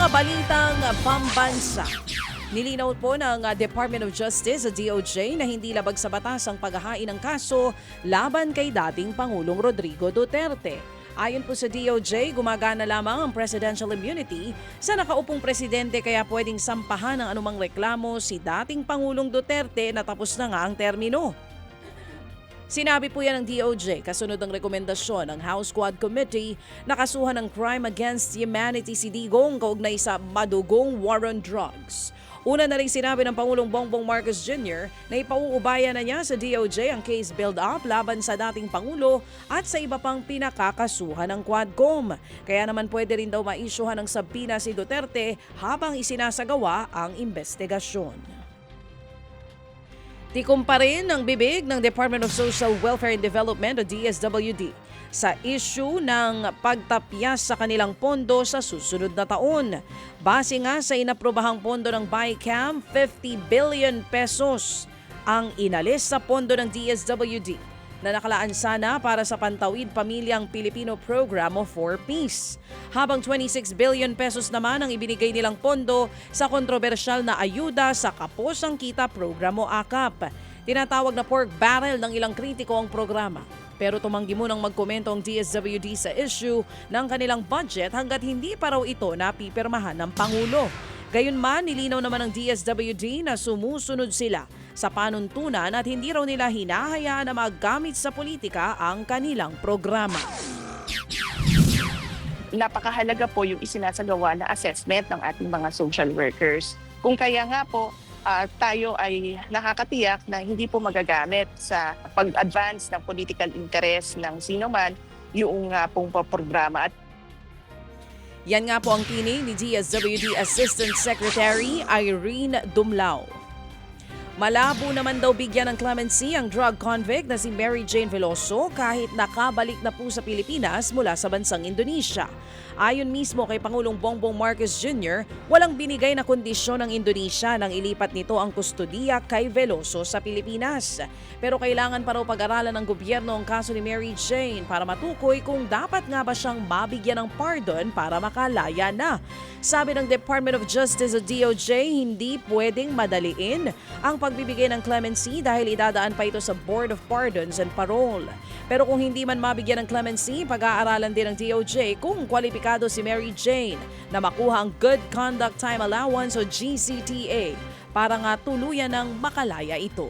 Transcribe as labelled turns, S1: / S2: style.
S1: Mga balitang pambansa. Nilinaw po ng Department of Justice o DOJ na hindi labag sa batas ang paghahain ng kaso laban kay dating Pangulong Rodrigo Duterte. Ayon po sa DOJ, gumagana lamang ang presidential immunity sa nakaupong presidente kaya pwedeng sampahan ng anumang reklamo si dating Pangulong Duterte na tapos na nga ang termino. Sinabi po yan ng DOJ kasunod ang rekomendasyon ng House Quad Committee na kasuhan ng crime against humanity si Digong kaugnay sa madugong war on drugs. Una na rin sinabi ng Pangulong Bongbong Marcos Jr. na ipauubaya na niya sa DOJ ang case build-up laban sa dating Pangulo at sa iba pang pinakakasuhan ng Quadcom. Kaya naman pwede rin daw maisyuhan ng sabina si Duterte habang isinasagawa ang investigasyon. Tikom pa rin ang bibig ng Department of Social Welfare and Development o DSWD sa issue ng pagtapyas sa kanilang pondo sa susunod na taon. Base nga sa inaprobahang pondo ng BICAM, 50 billion pesos ang inalis sa pondo ng DSWD na nakalaan sana para sa Pantawid Pamilyang Pilipino Program o 4Ps. Habang 26 billion pesos naman ang ibinigay nilang pondo sa kontrobersyal na ayuda sa Kapos ang Kita Program o AKAP. Tinatawag na pork barrel ng ilang kritiko ang programa. Pero tumanggi munang magkomento ang DSWD sa issue ng kanilang budget hanggat hindi pa raw ito napipirmahan ng Pangulo. Gayunman, nilinaw naman ng DSWD na sumusunod sila sa panuntunan at hindi raw nila hinahayaan na maggamit sa politika ang kanilang programa.
S2: Napakahalaga po yung isinasagawa na assessment ng ating mga social workers. Kung kaya nga po, tayo ay nakakatiyak na hindi po magagamit sa pag-advance ng political interest ng sino man yung pong programa.
S1: Yan nga po ang tinig ni DSWD Assistant Secretary Irene Dumlao. Malabo naman daw bigyan ng clemency ang drug convict na si Mary Jane Veloso kahit nakabalik na po sa Pilipinas mula sa bansang Indonesia. Ayon mismo kay Pangulong Bongbong Marcos Jr., walang binigay na kondisyon ng Indonesia nang ilipat nito ang kustodiya kay Veloso sa Pilipinas. Pero kailangan pa raw pag-aralan ng gobyerno ang kaso ni Mary Jane para matukoy kung dapat nga ba siyang mabigyan ng pardon para makalaya na. Sabi ng Department of Justice o DOJ, hindi pwedeng madaliin ang pagbibigay ng clemency dahil idadaan pa ito sa Board of Pardons and Parole. Pero kung hindi man mabigyan ng clemency, pag-aaralan din ng DOJ kung kwalipikado si Mary Jane na makuha ang Good Conduct Time Allowance o GCTA para nga tuluyan ng makalaya ito.